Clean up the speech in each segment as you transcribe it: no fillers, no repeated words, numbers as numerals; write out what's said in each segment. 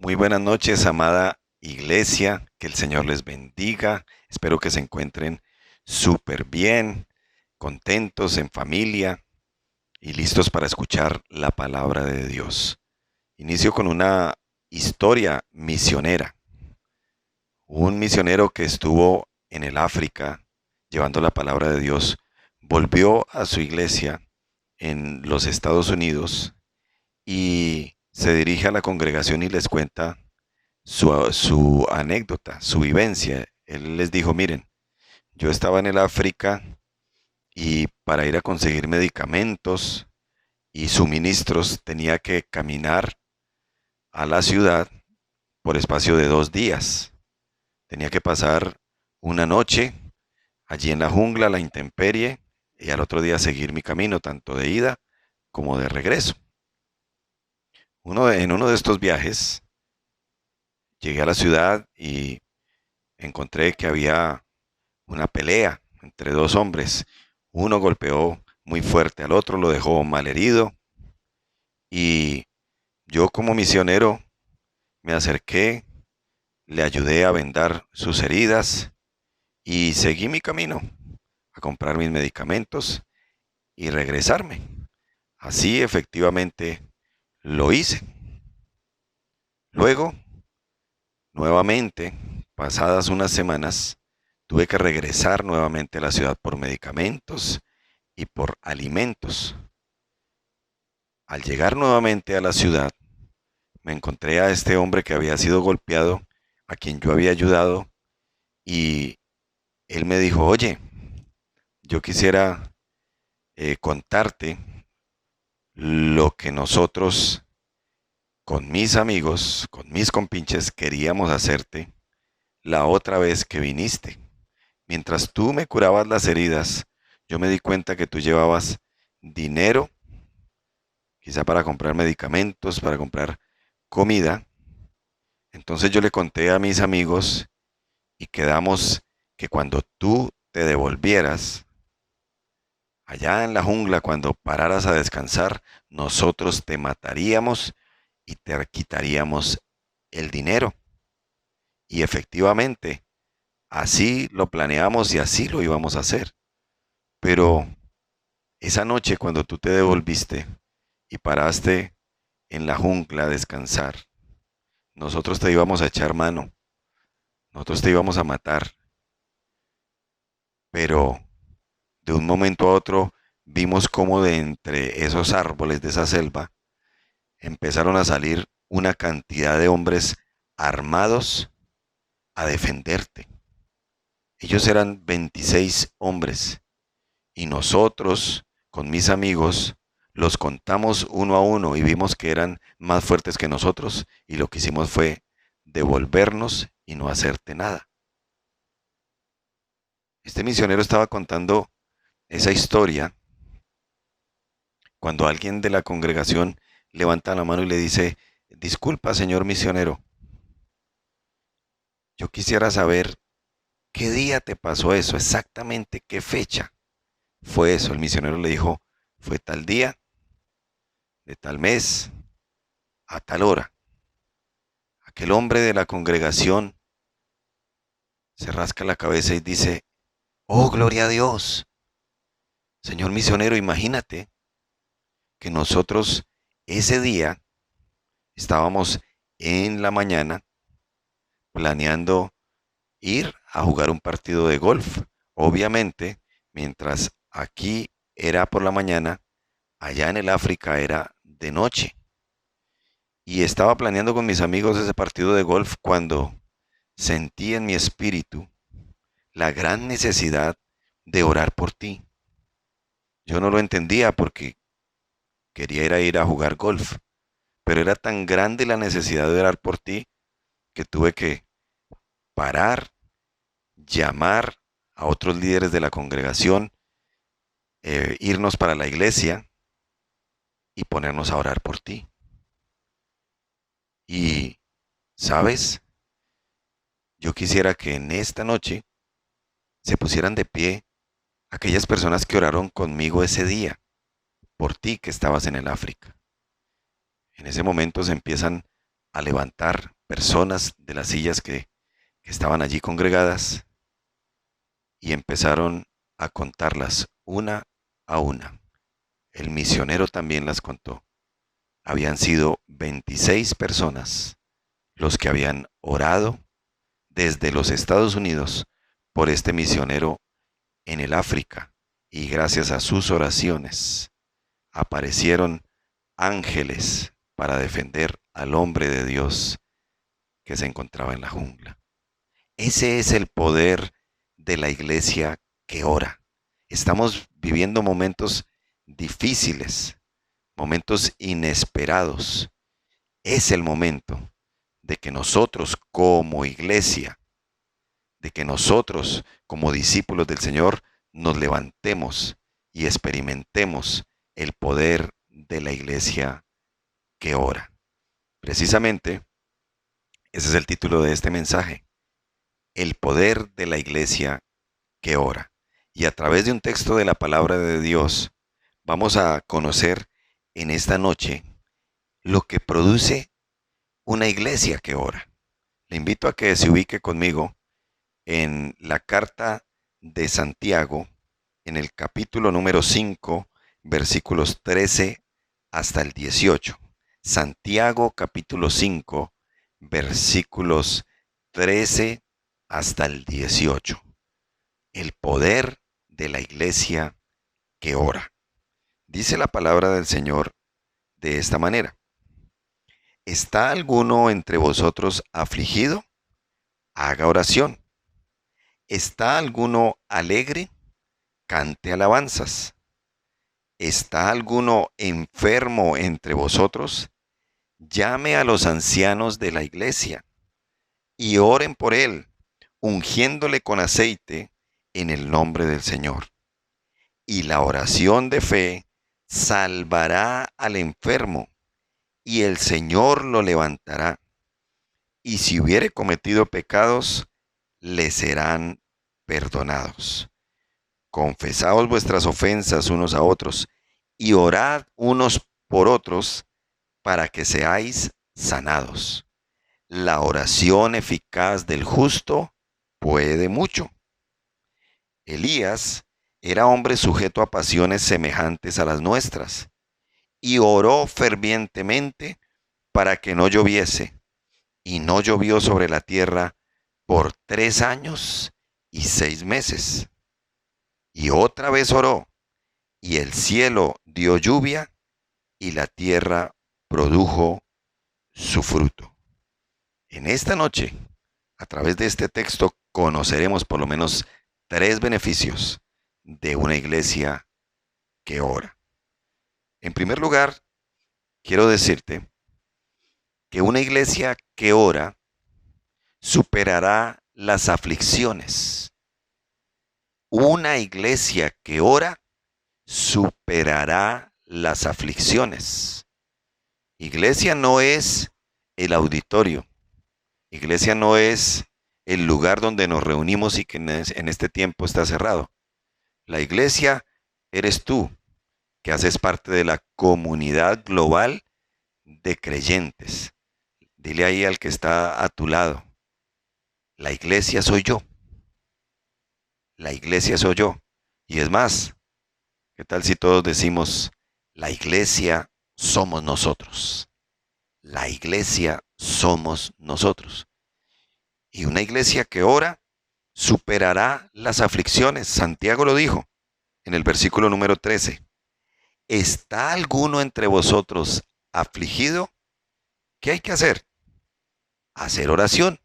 Muy buenas noches, amada iglesia. Que el Señor les bendiga. Espero que se encuentren súper bien, contentos en familia y listos para escuchar la palabra de Dios. Inicio con una historia misionera. Un misionero que estuvo en el África llevando la palabra de Dios volvió a su iglesia en los Estados Unidos y se dirige a la congregación y les cuenta su anécdota, su vivencia. Él les dijo, miren, yo estaba en el África y para ir a conseguir medicamentos y suministros tenía que caminar a la ciudad por espacio de 2 días. Tenía que pasar una noche allí en la jungla, la intemperie, y al otro día seguir mi camino, tanto de ida como de regreso. En uno de estos viajes llegué a la ciudad y encontré que había una pelea entre dos hombres. Uno golpeó muy fuerte al otro, lo dejó malherido y yo como misionero me acerqué, le ayudé a vendar sus heridas y seguí mi camino a comprar mis medicamentos y regresarme. Así efectivamente lo hice. Luego, nuevamente, pasadas unas semanas, tuve que regresar nuevamente a la ciudad por medicamentos y por alimentos. Al llegar nuevamente a la ciudad, me encontré a este hombre que había sido golpeado, a quien yo había ayudado, y él me dijo, oye, yo quisiera contarte lo que nosotros con mis amigos, con mis compinches, queríamos hacerte la otra vez que viniste. Mientras tú me curabas las heridas, yo me di cuenta que tú llevabas dinero, quizá para comprar medicamentos, para comprar comida. Entonces yo le conté a mis amigos y quedamos que cuando tú te devolvieras allá en la jungla, cuando pararas a descansar, nosotros te mataríamos y te quitaríamos el dinero. Y efectivamente, así lo planeamos y así lo íbamos a hacer. Pero esa noche cuando tú te devolviste y paraste en la jungla a descansar, nosotros te íbamos a echar mano, nosotros te íbamos a matar, pero de un momento a otro vimos cómo de entre esos árboles de esa selva empezaron a salir una cantidad de hombres armados a defenderte. Ellos eran 26 hombres y nosotros, con mis amigos, los contamos uno a uno y vimos que eran más fuertes que nosotros y lo que hicimos fue devolvernos y no hacerte nada. Este misionero estaba contando esa historia cuando alguien de la congregación levanta la mano y le dice, disculpa, señor misionero, yo quisiera saber qué día te pasó eso, exactamente qué fecha fue eso. El misionero le dijo, fue tal día, de tal mes, a tal hora. Aquel hombre de la congregación se rasca la cabeza y dice, oh, gloria a Dios. Señor misionero, imagínate que nosotros ese día estábamos en la mañana planeando ir a jugar un partido de golf. Obviamente, mientras aquí era por la mañana, allá en el África era de noche. Y estaba planeando con mis amigos ese partido de golf cuando sentí en mi espíritu la gran necesidad de orar por ti. Yo no lo entendía porque quería ir a jugar golf, pero era tan grande la necesidad de orar por ti que tuve que parar, llamar a otros líderes de la congregación, irnos para la iglesia y ponernos a orar por ti. Y, ¿sabes? Yo quisiera que en esta noche se pusieran de pie aquellas personas que oraron conmigo ese día, por ti que estabas en el África. En ese momento se empiezan a levantar personas de las sillas que estaban allí congregadas y empezaron a contarlas una a una. El misionero también las contó. Habían sido 26 personas los que habían orado desde los Estados Unidos por este misionero en el África, y gracias a sus oraciones aparecieron ángeles para defender al hombre de Dios que se encontraba en la jungla. Ese es el poder de la iglesia que ora. Estamos viviendo momentos difíciles, momentos inesperados. Es el momento de que nosotros como iglesia, de que nosotros como discípulos del Señor nos levantemos y experimentemos el poder de la iglesia que ora. Precisamente, ese es el título de este mensaje, el poder de la iglesia que ora. Y a través de un texto de la palabra de Dios, vamos a conocer en esta noche lo que produce una iglesia que ora. Le invito a que se ubique conmigo en la carta de Santiago, en el capítulo número 5, versículos 13 hasta el 18. Santiago capítulo 5, versículos 13 hasta el 18. El poder de la iglesia que ora. Dice la palabra del Señor de esta manera: ¿está alguno entre vosotros afligido? Haga oración. ¿Está alguno alegre? Cante alabanzas. ¿Está alguno enfermo entre vosotros? Llame a los ancianos de la iglesia y oren por él, ungiéndole con aceite en el nombre del Señor. Y la oración de fe salvará al enfermo, y el Señor lo levantará. Y si hubiere cometido pecados, le serán perdonados. Confesaos vuestras ofensas unos a otros, y orad unos por otros para que seáis sanados. La oración eficaz del justo puede mucho. Elías era hombre sujeto a pasiones semejantes a las nuestras, y oró fervientemente para que no lloviese, y no llovió sobre la tierra por 3 años y 6 meses. Y otra vez oró, y el cielo dio lluvia, y la tierra produjo su fruto. En esta noche, a través de este texto, conoceremos por lo menos 3 beneficios de una iglesia que ora. En primer lugar, quiero decirte que una iglesia que ora superará las aflicciones. Una iglesia que ora superará las aflicciones. Iglesia no es el auditorio. Iglesia no es el lugar donde nos reunimos y que en este tiempo está cerrado. La iglesia eres tú, que haces parte de la comunidad global de creyentes. Dile ahí al que está a tu lado: la iglesia soy yo. La iglesia soy yo. Y es más, ¿qué tal si todos decimos: la iglesia somos nosotros? La iglesia somos nosotros. Y una iglesia que ora superará las aflicciones. Santiago lo dijo en el versículo número 13. ¿Está alguno entre vosotros afligido? ¿Qué hay que hacer? Hacer oración.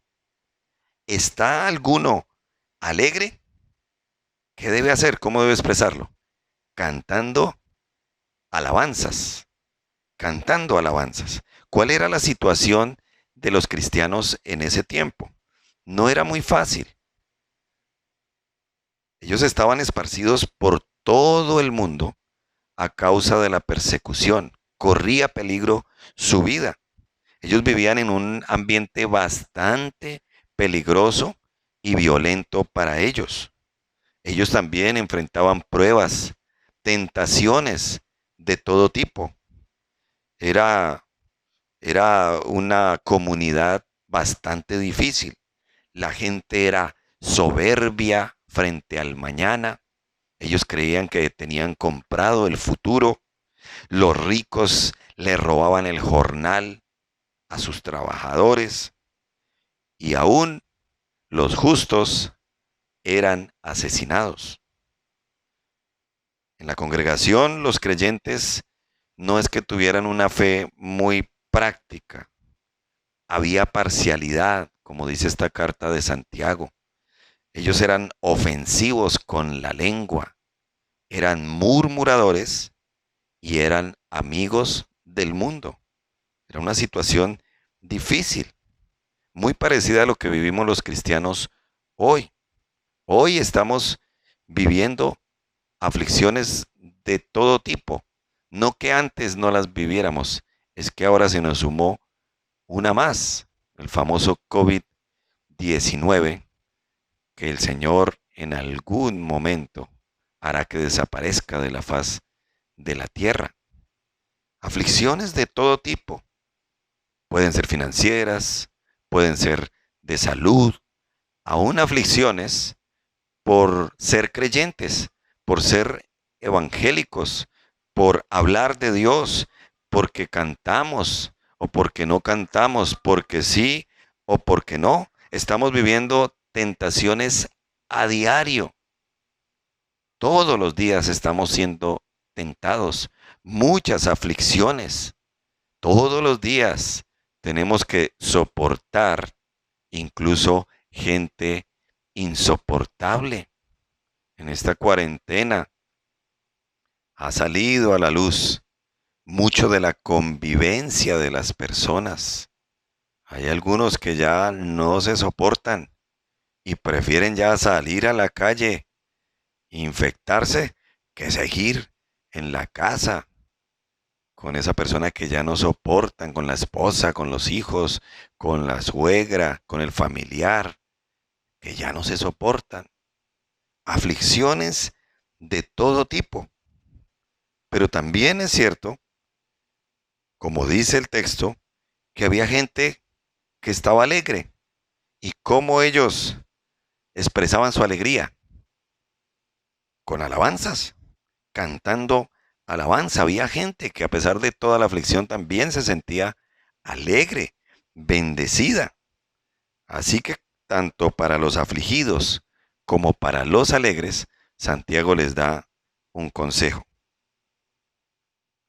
¿Está alguno alegre? ¿Qué debe hacer? ¿Cómo debe expresarlo? Cantando alabanzas. Cantando alabanzas. ¿Cuál era la situación de los cristianos en ese tiempo? No era muy fácil. Ellos estaban esparcidos por todo el mundo a causa de la persecución. Corría peligro su vida. Ellos vivían en un ambiente bastante peligroso y violento para ellos. Ellos también enfrentaban pruebas, tentaciones de todo tipo. Era Era una comunidad bastante difícil. La gente era soberbia frente al mañana. Ellos creían que tenían comprado el futuro. Los ricos le robaban el jornal a sus trabajadores y aún los justos eran asesinados. En la congregación, los creyentes no es que tuvieran una fe muy práctica. Había parcialidad, como dice esta carta de Santiago. Ellos eran ofensivos con la lengua, eran murmuradores y eran amigos del mundo. Era una situación difícil, muy parecida a lo que vivimos los cristianos hoy. Hoy estamos viviendo aflicciones de todo tipo. No que antes no las viviéramos, es que ahora se nos sumó una más, el famoso COVID-19, que el Señor en algún momento hará que desaparezca de la faz de la tierra. Aflicciones de todo tipo. Pueden ser financieras, pueden ser de salud, aún aflicciones por ser creyentes, por ser evangélicos, por hablar de Dios, porque cantamos o porque no cantamos, porque sí o porque no. Estamos viviendo tentaciones a diario. Todos los días estamos siendo tentados, muchas aflicciones. Todos los días tenemos que soportar incluso gente insoportable. En esta cuarentena ha salido a la luz mucho de la convivencia de las personas. Hay algunos que ya no se soportan y prefieren ya salir a la calle, infectarse, que seguir en la casa con esa persona que ya no soportan, con la esposa, con los hijos, con la suegra, con el familiar, que ya no se soportan. Aflicciones de todo tipo. Pero también es cierto, como dice el texto, que había gente que estaba alegre y cómo ellos expresaban su alegría con alabanzas, cantando alabanza. Había gente que a pesar de toda la aflicción también se sentía alegre, bendecida. Así que tanto para los afligidos como para los alegres, Santiago les da un consejo.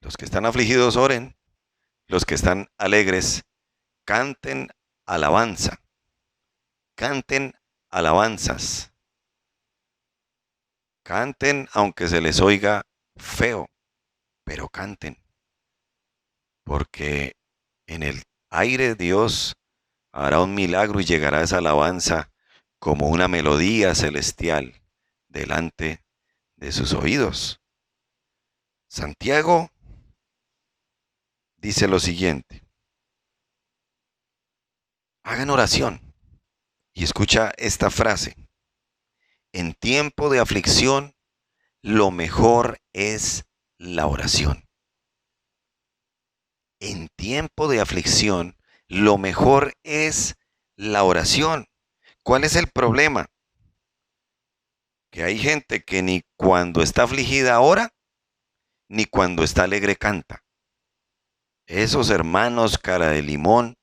Los que están afligidos oren, los que están alegres canten alabanza, canten alabanzas, canten aunque se les oiga feo, pero canten, porque en el aire Dios hará un milagro y llegará esa alabanza como una melodía celestial delante de sus oídos. Santiago dice lo siguiente: hagan oración y escucha esta frase: en tiempo de aflicción, lo mejor es la oración. En tiempo de aflicción, lo mejor es la oración. ¿Cuál es el problema? Que hay gente que ni cuando está afligida ora, ni cuando está alegre canta. Esos hermanos cara de limón,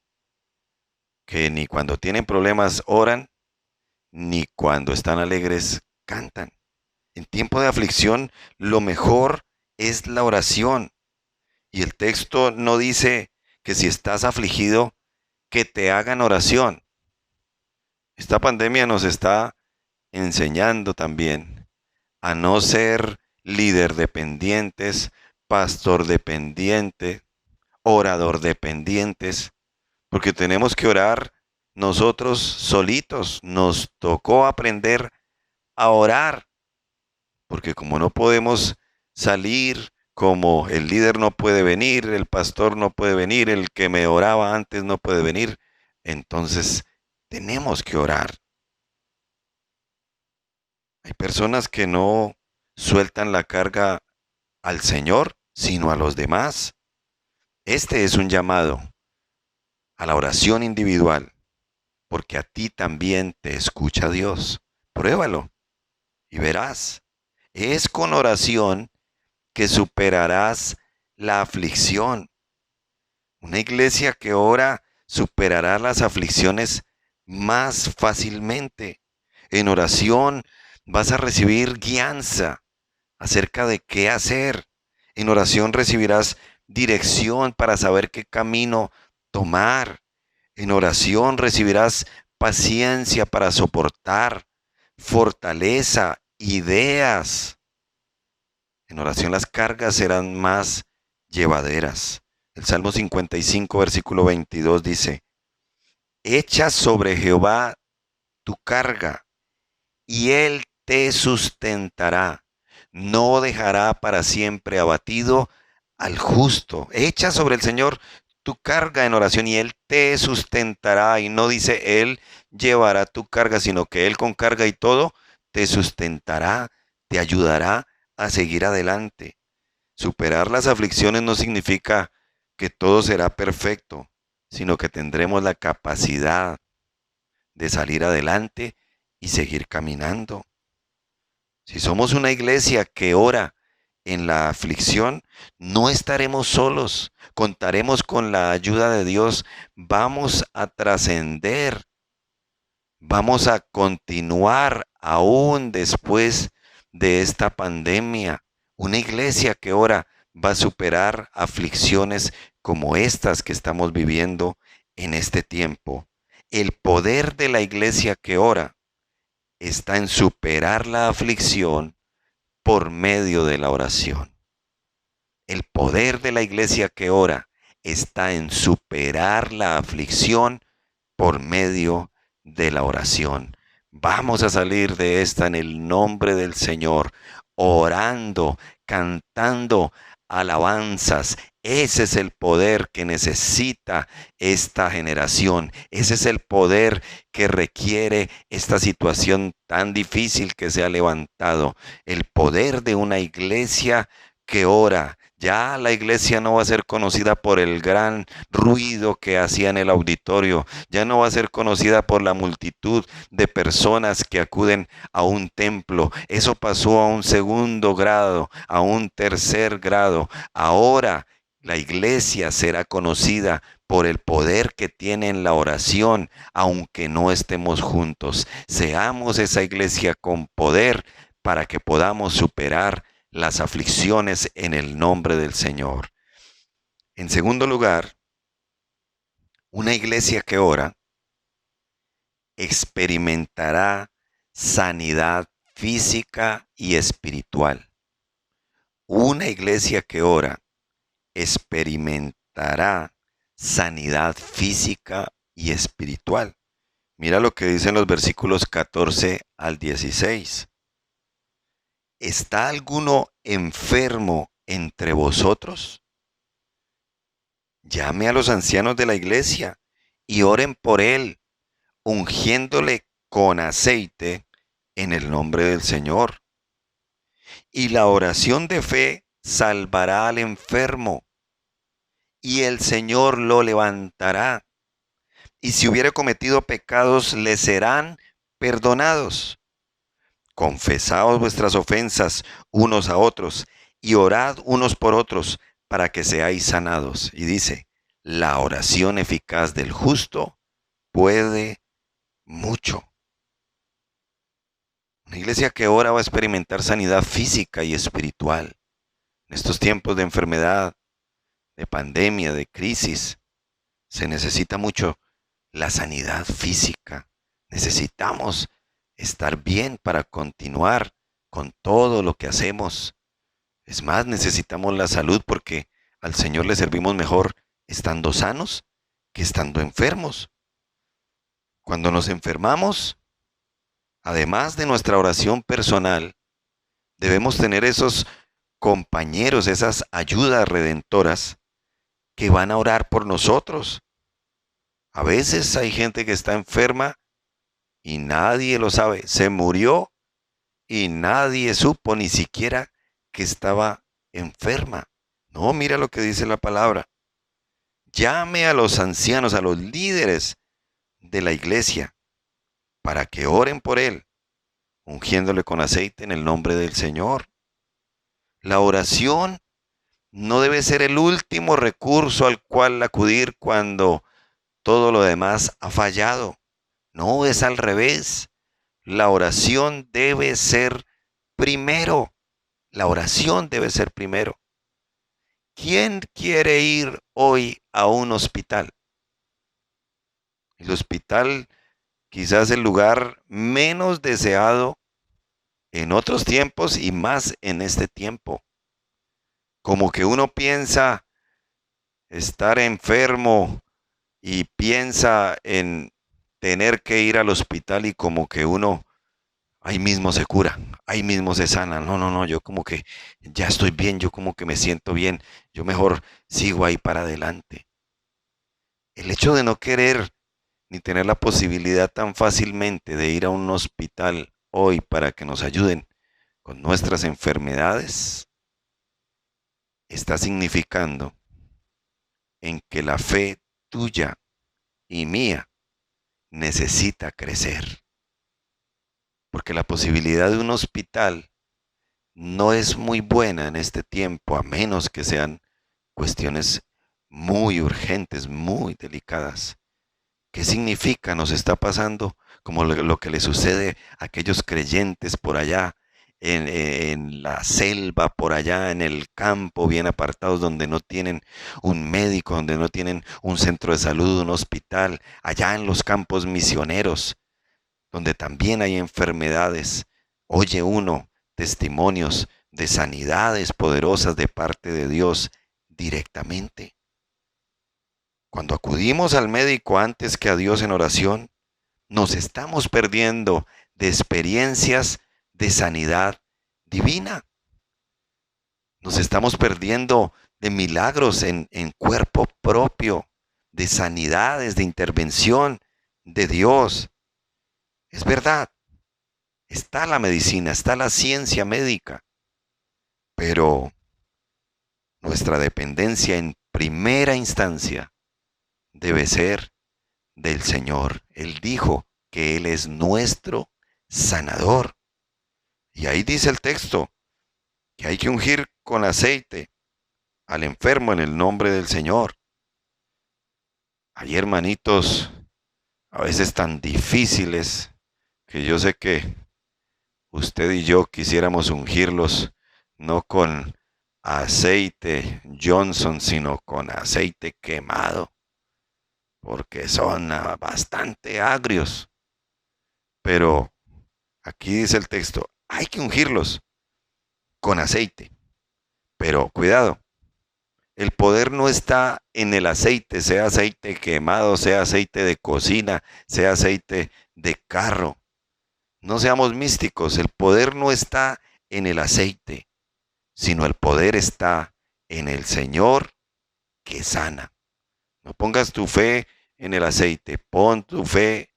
que ni cuando tienen problemas oran, ni cuando están alegres cantan. En tiempo de aflicción, lo mejor es la oración. Y el texto no dice que si estás afligido, que te hagan oración. Esta pandemia nos está enseñando también a no ser líder dependientes, pastor dependiente, orador dependientes, porque tenemos que orar nosotros solitos. Nos tocó aprender a orar, porque como no podemos salir, como el líder no puede venir, el pastor no puede venir, el que me oraba antes no puede venir, entonces tenemos que orar. Hay personas que no sueltan la carga al Señor, sino a los demás. Este es un llamado a la oración individual, porque a ti también te escucha Dios. Pruébalo y verás. Es con oración que superarás la aflicción. Una iglesia que ora superará las aflicciones más fácilmente. En oración vas a recibir guianza acerca de qué hacer. En oración recibirás dirección para saber qué camino tomar. En oración recibirás paciencia para soportar, fortaleza, ideas. En oración las cargas serán más llevaderas. El Salmo 55, versículo 22 dice, echa sobre Jehová tu carga y él te sustentará. No dejará para siempre abatido al justo. Echa sobre el Señor tu carga en oración y él te sustentará. Y no dice él llevará tu carga, sino que él con carga y todo te sustentará, te ayudará a seguir adelante. Superar las aflicciones no significa que todo será perfecto, sino que tendremos la capacidad de salir adelante y seguir caminando. Si somos una iglesia que ora en la aflicción, no estaremos solos, contaremos con la ayuda de Dios, vamos a trascender, vamos a continuar aún después de esta pandemia. Una iglesia que ora va a superar aflicciones como estas que estamos viviendo en este tiempo. El poder de la iglesia que ora está en superar la aflicción por medio de la oración. El poder de la iglesia que ora está en superar la aflicción por medio de la oración. Vamos a salir de esta en el nombre del Señor, orando, cantando alabanzas. Ese es el poder que necesita esta generación. Ese es el poder que requiere esta situación tan difícil que se ha levantado. El poder de una iglesia que ora. Ya la iglesia no va a ser conocida por el gran ruido que hacía en el auditorio. Ya no va a ser conocida por la multitud de personas que acuden a un templo. Eso pasó a un segundo grado, a un tercer grado. Ahora la iglesia será conocida por el poder que tiene en la oración, aunque no estemos juntos. Seamos esa iglesia con poder para que podamos superar las aflicciones en el nombre del Señor. En segundo lugar, una iglesia que ora experimentará sanidad física y espiritual. Una iglesia que ora experimentará sanidad física y espiritual. Mira lo que dicen los versículos 14 al 16. ¿Está alguno enfermo entre vosotros? Llame a los ancianos de la iglesia y oren por él, ungiéndole con aceite en el nombre del Señor. Y la oración de fe salvará al enfermo, y el Señor lo levantará. Y si hubiera cometido pecados, le serán perdonados. Confesaos vuestras ofensas unos a otros, y orad unos por otros, para que seáis sanados. Y dice, la oración eficaz del justo puede mucho. Una iglesia que ora va a experimentar sanidad física y espiritual. En estos tiempos de enfermedad, de pandemia, de crisis, se necesita mucho la sanidad física. Necesitamos estar bien para continuar con todo lo que hacemos. Es más, necesitamos la salud porque al Señor le servimos mejor estando sanos que estando enfermos. Cuando nos enfermamos, además de nuestra oración personal, debemos tener esos compañeros, esas ayudas redentoras que van a orar por nosotros. A veces hay gente que está enferma y nadie lo sabe. Se murió y nadie supo ni siquiera que estaba enferma. No, mira lo que dice la palabra. llame a los ancianos, a los líderes de la iglesia, para que oren por él, ungiéndole con aceite en el nombre del Señor. La oración no debe ser el último recurso al cual acudir cuando todo lo demás ha fallado. No, es al revés. La oración debe ser primero. La oración debe ser primero. ¿Quién quiere ir hoy a un hospital? El hospital, quizás el lugar menos deseado en otros tiempos y más en este tiempo. Como que uno piensa estar enfermo y piensa en tener que ir al hospital y como que uno ahí mismo se cura, ahí mismo se sana. No, no, no, yo como que ya estoy bien, yo como que me siento bien, yo mejor sigo ahí para adelante. El hecho de no querer ni tener la posibilidad tan fácilmente de ir a un hospital hoy para que nos ayuden con nuestras enfermedades está significando en que la fe tuya y mía necesita crecer. Porque la posibilidad de un hospital no es muy buena en este tiempo, a menos que sean cuestiones muy urgentes, muy delicadas. ¿Qué significa? Nos está pasando como lo que le sucede a aquellos creyentes por allá, en la selva, por allá en el campo, bien apartados, donde no tienen un médico, donde no tienen un centro de salud, un hospital, allá en los campos misioneros, donde también hay enfermedades. Oye uno testimonios de sanidades poderosas de parte de Dios directamente. Cuando acudimos al médico antes que a Dios en oración, nos estamos perdiendo de experiencias de sanidad divina. Nos estamos perdiendo de milagros en cuerpo propio, de sanidades, de intervención de Dios. Es verdad, está la medicina, está la ciencia médica, pero nuestra dependencia en primera instancia debe ser del Señor. Él dijo que Él es nuestro sanador. Y ahí dice el texto que hay que ungir con aceite al enfermo en el nombre del Señor. Hay hermanitos a veces tan difíciles que yo sé que usted y yo quisiéramos ungirlos no con aceite Johnson, sino con aceite quemado, porque son bastante agrios. Pero aquí dice el texto, hay que ungirlos con aceite. Pero cuidado, el poder no está en el aceite, sea aceite quemado, sea aceite de cocina, sea aceite de carro. No seamos místicos, el poder no está en el aceite, sino el poder está en el Señor que sana. No pongas tu fe en el aceite, pon tu fe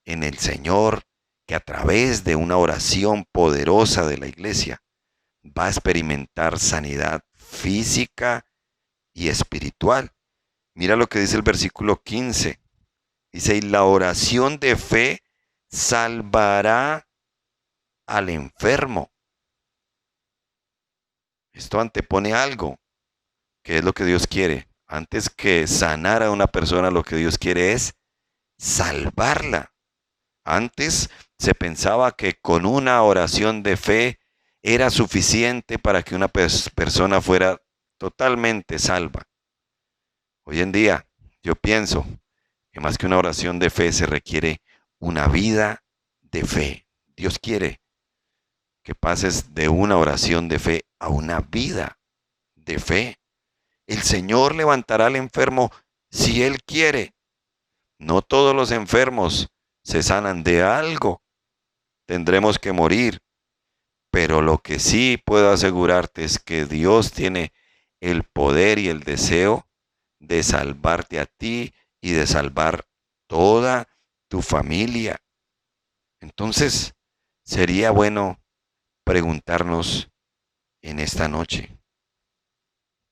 en el Señor que a través de una oración poderosa de la iglesia va a experimentar sanidad física y espiritual. Mira lo que dice el versículo 15. Dice, y la oración de fe salvará al enfermo. Esto antepone algo, que es lo que Dios quiere. Antes que sanar a una persona, lo que Dios quiere es salvarla. Antes se pensaba que con una oración de fe era suficiente para que una persona fuera totalmente salva. Hoy en día yo pienso que más que una oración de fe se requiere una vida de fe. Dios quiere que pases de una oración de fe a una vida de fe. El Señor levantará al enfermo si Él quiere. No todos los enfermos se sanan de algo. Tendremos que morir. Pero lo que sí puedo asegurarte es que Dios tiene el poder y el deseo de salvarte a ti y de salvar toda tu familia. Entonces, sería bueno preguntarnos en esta noche,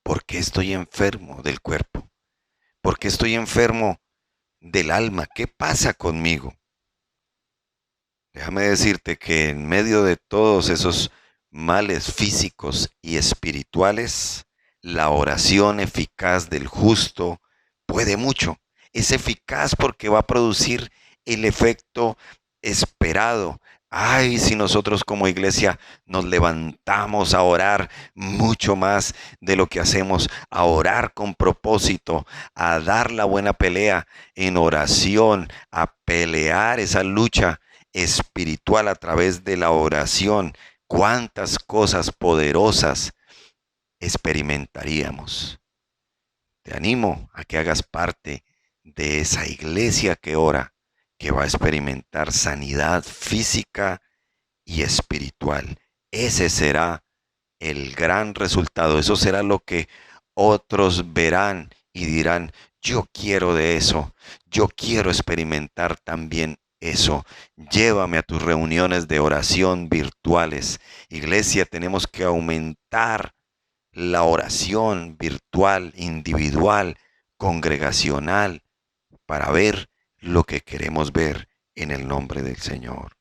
¿por qué estoy enfermo del cuerpo? ¿Por qué estoy enfermo del alma? ¿Qué pasa conmigo? Déjame decirte que en medio de todos esos males físicos y espirituales, la oración eficaz del justo puede mucho. Es eficaz porque va a producir el efecto esperado. Ay, si nosotros como iglesia nos levantamos a orar mucho más de lo que hacemos, a orar con propósito, a dar la buena pelea en oración, a pelear esa lucha espiritual a través de la oración, cuántas cosas poderosas experimentaríamos. Te animo a que hagas parte de esa iglesia que ora, que va a experimentar sanidad física y espiritual. Ese será el gran resultado. Eso será lo que otros verán y dirán, yo quiero de eso, yo quiero experimentar también eso. Llévame a tus reuniones de oración virtuales. Iglesia, tenemos que aumentar la oración virtual, individual, congregacional, para ver lo que queremos ver en el nombre del Señor.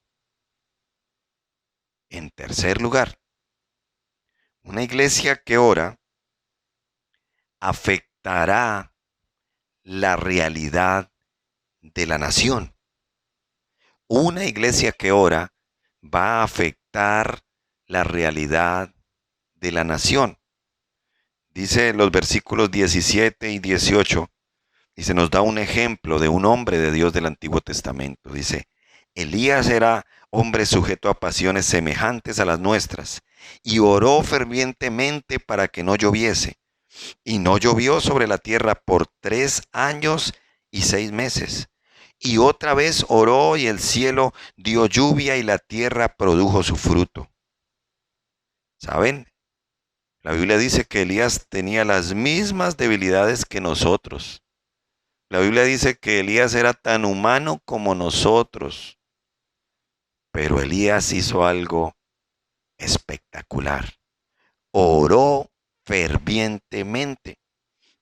En tercer lugar, una iglesia que ora afectará la realidad de la nación. Una iglesia que ora va a afectar la realidad de la nación. Dice los versículos 17 y 18, y se nos da un ejemplo de un hombre de Dios del Antiguo Testamento. Dice, Elías era hombre sujeto a pasiones semejantes a las nuestras, y oró fervientemente para que no lloviese. Y no llovió sobre la tierra por 3 años y 6 meses. Y otra vez oró y el cielo dio lluvia y la tierra produjo su fruto. ¿Saben? La Biblia dice que Elías tenía las mismas debilidades que nosotros. La Biblia dice que Elías era tan humano como nosotros. Pero Elías hizo algo espectacular. Oró fervientemente.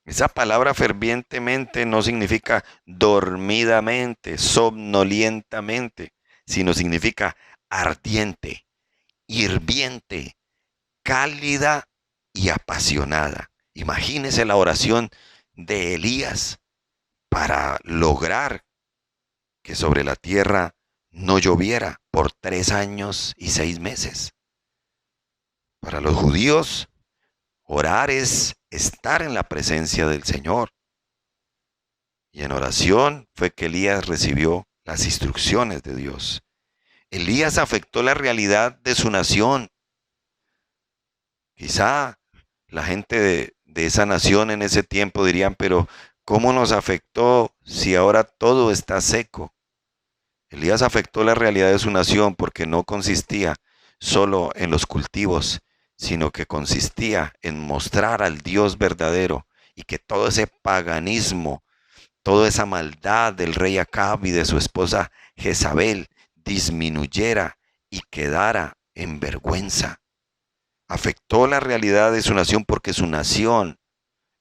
Esa palabra fervientemente no significa dormidamente, somnolientamente, sino significa ardiente, hirviente, cálida y apasionada. Imagínese la oración de Elías para lograr que sobre la tierra no lloviera por 3 años y 6 meses. Para los judíos, orar es estar en la presencia del Señor. Y en oración fue que Elías recibió las instrucciones de Dios. Elías afectó la realidad de su nación. Quizá la gente de esa nación en ese tiempo dirían, pero ¿cómo nos afectó si ahora todo está seco? Elías afectó la realidad de su nación porque no consistía solo en los cultivos, sino que consistía en mostrar al Dios verdadero y que todo ese paganismo, toda esa maldad del rey Acab y de su esposa Jezabel disminuyera y quedara en vergüenza. Afectó la realidad de su nación porque su nación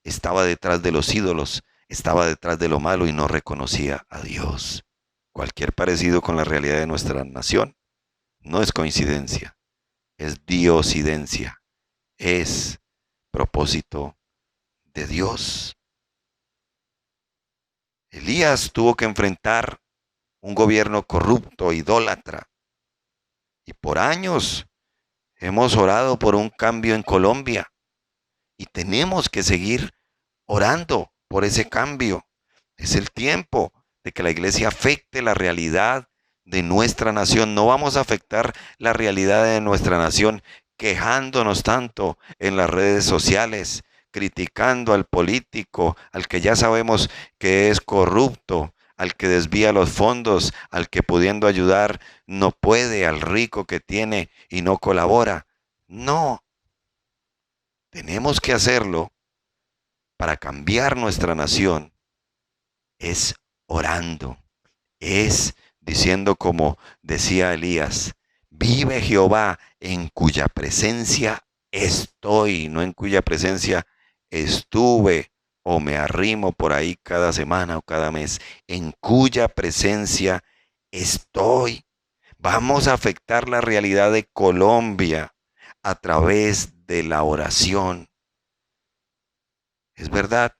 estaba detrás de los ídolos, estaba detrás de lo malo y no reconocía a Dios. Cualquier parecido con la realidad de nuestra nación no es coincidencia, es diosidencia, es propósito de Dios. Elías tuvo que enfrentar un gobierno corrupto, idólatra, y por años hemos orado por un cambio en Colombia y tenemos que seguir orando por ese cambio. Es el tiempo de que la iglesia afecte la realidad de nuestra nación. No vamos a afectar la realidad de nuestra nación quejándonos tanto en las redes sociales, criticando al político, al que ya sabemos que es corrupto, al que desvía los fondos, al que pudiendo ayudar no puede, al rico que tiene y no colabora. No, tenemos que hacerlo para cambiar nuestra nación. Es orando, es diciendo como decía Elías, vive Jehová en cuya presencia estoy, no en cuya presencia estuve o me arrimo por ahí cada semana o cada mes, en cuya presencia estoy. Vamos a afectar la realidad de Colombia a través de la oración. Es verdad,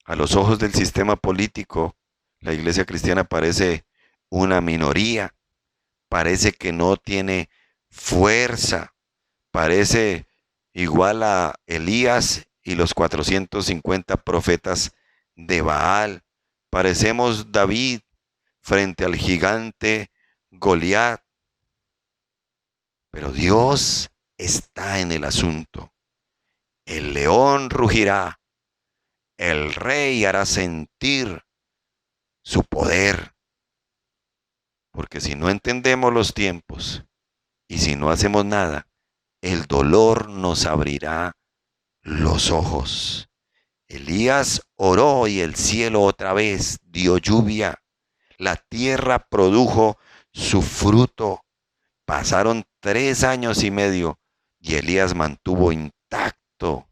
a los ojos del sistema político, la iglesia cristiana parece una minoría, parece que no tiene fuerza, parece igual a Elías y los 450 profetas de Baal. Parecemos David frente al gigante Goliat, pero Dios está en el asunto. El león rugirá, el rey hará sentir su poder, porque si no entendemos los tiempos y si no hacemos nada, el dolor nos abrirá los ojos. Elías oró y el cielo otra vez dio lluvia. La tierra produjo su fruto. Pasaron 3 años y medio y Elías mantuvo intacto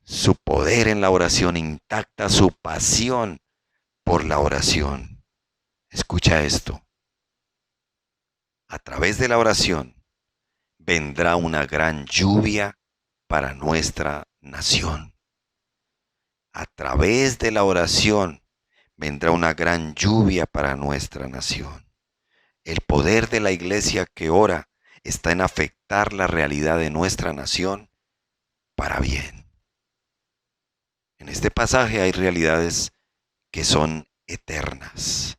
su poder en la oración, intacta su pasión por la oración. Escucha esto. A través de la oración vendrá una gran lluvia para nuestra nación. A través de la oración vendrá una gran lluvia para nuestra nación. El poder de la iglesia que ora está en afectar la realidad de nuestra nación para bien. En este pasaje hay realidades que son eternas.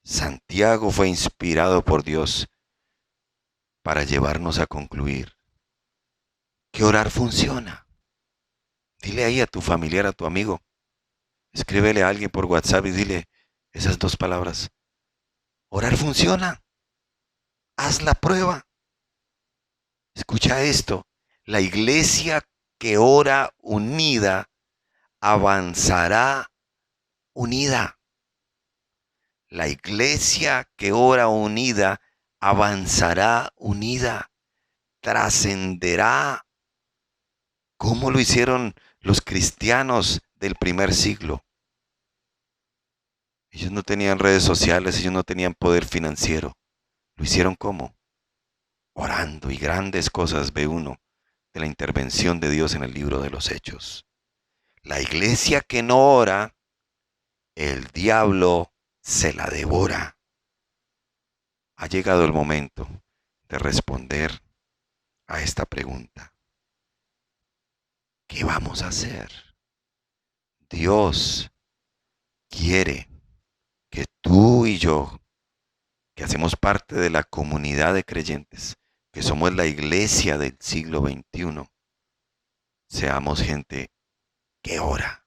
Santiago fue inspirado por Dios para llevarnos a concluir que orar funciona. Dile ahí a tu familiar, a tu amigo, escríbele a alguien por WhatsApp y dile esas 2 palabras. Orar funciona. Haz la prueba. Escucha esto. La iglesia que ora unida avanzará unida. La iglesia que ora unida avanzará unida. Trascenderá. ¿Cómo lo hicieron los cristianos del primer siglo? Ellos no tenían redes sociales, ellos no tenían poder financiero. ¿Lo hicieron cómo? Orando, y grandes cosas ve uno de la intervención de Dios en el libro de los Hechos. La iglesia que no ora, el diablo se la devora. Ha llegado el momento de responder a esta pregunta. ¿Qué vamos a hacer? Dios quiere que tú y yo, que hacemos parte de la comunidad de creyentes, que somos la iglesia del siglo XXI, seamos gente que ora.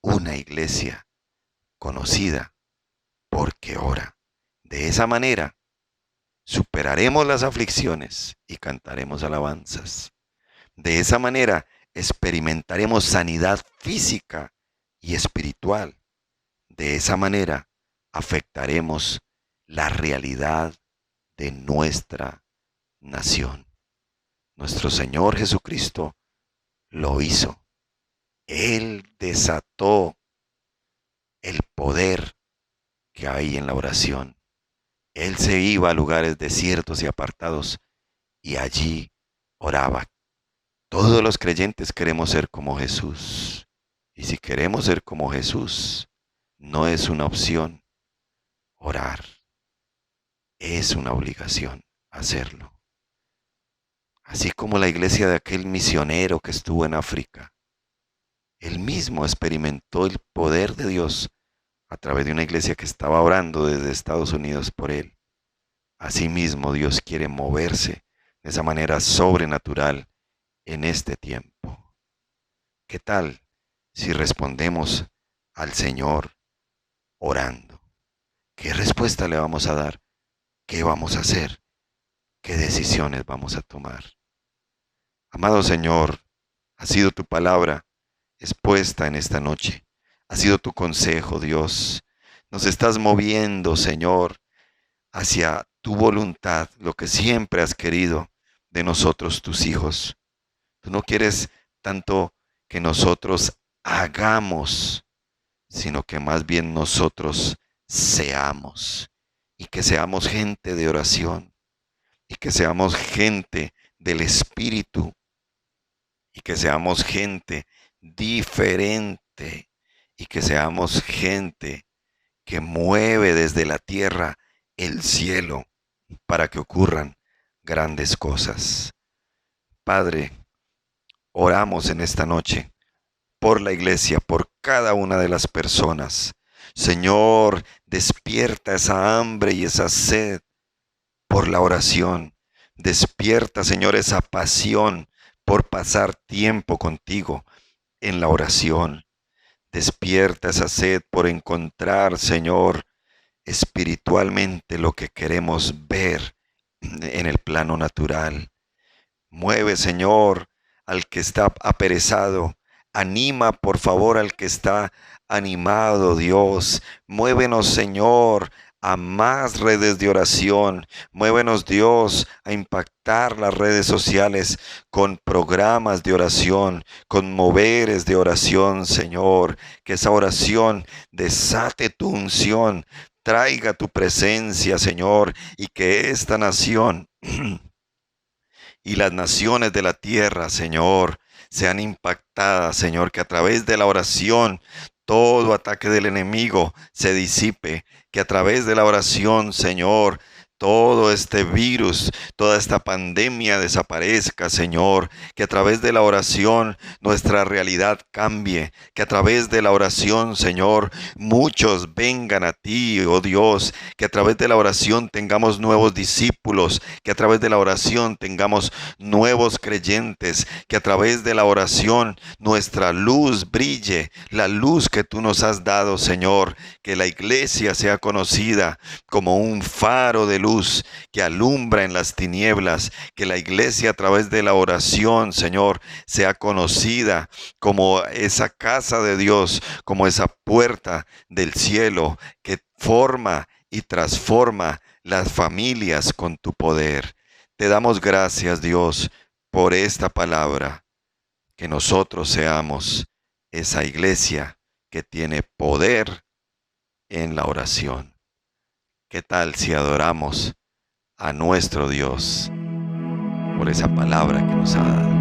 Una iglesia conocida porque ora. De esa manera superaremos las aflicciones y cantaremos alabanzas. De esa manera experimentaremos sanidad física y espiritual. De esa manera afectaremos la realidad de nuestra nación. Nuestro Señor Jesucristo lo hizo. Él desató el poder que hay en la oración. Él se iba a lugares desiertos y apartados y allí oraba. Todos los creyentes queremos ser como Jesús. Y si queremos ser como Jesús, no es una opción orar. Es una obligación hacerlo. Así como la iglesia de aquel misionero que estuvo en África. Él mismo experimentó el poder de Dios a través de una iglesia que estaba orando desde Estados Unidos por él. Asimismo, Dios quiere moverse de esa manera sobrenatural en este tiempo. ¿Qué tal si respondemos al Señor orando? ¿Qué respuesta le vamos a dar? ¿Qué vamos a hacer? ¿Qué decisiones vamos a tomar? Amado Señor, ha sido tu palabra expuesta en esta noche. Ha sido tu consejo, Dios. Nos estás moviendo, Señor, hacia tu voluntad, lo que siempre has querido de nosotros, tus hijos. Tú no quieres tanto que nosotros hagamos, sino que más bien nosotros seamos, y que seamos gente de oración, y que seamos gente del Espíritu, y que seamos gente diferente, y que seamos gente que mueve desde la tierra el cielo para que ocurran grandes cosas. Padre, oramos en esta noche por la iglesia, por cada una de las personas. Señor, despierta esa hambre y esa sed por la oración. Despierta, Señor, esa pasión por pasar tiempo contigo en la oración. Despierta esa sed por encontrar, Señor, espiritualmente lo que queremos ver en el plano natural. Mueve, Señor, al que está aperezado. Anima, por favor, al que está animado, Dios. Muévenos, Señor, a más redes de oración. Muévenos, Dios, a impactar las redes sociales con programas de oración, con moveres de oración, Señor. Que esa oración desate tu unción, traiga tu presencia, Señor, y que esta nación y las naciones de la tierra, Señor, sean impactadas, Señor, que a través de la oración todo ataque del enemigo se disipe, que a través de la oración, Señor, todo este virus, toda esta pandemia desaparezca, Señor, que a través de la oración nuestra realidad cambie, que a través de la oración, Señor, muchos vengan a ti, oh Dios, que a través de la oración tengamos nuevos discípulos, que a través de la oración tengamos nuevos creyentes, que a través de la oración nuestra luz brille, la luz que tú nos has dado, Señor, que la iglesia sea conocida como un faro de luz que alumbra en las tinieblas, que la iglesia a través de la oración, Señor, sea conocida como esa casa de Dios, como esa puerta del cielo que forma y transforma las familias con tu poder. Te damos gracias, Dios, por esta palabra, que nosotros seamos esa iglesia que tiene poder en la oración. ¿Qué tal si adoramos a nuestro Dios por esa palabra que nos ha dado?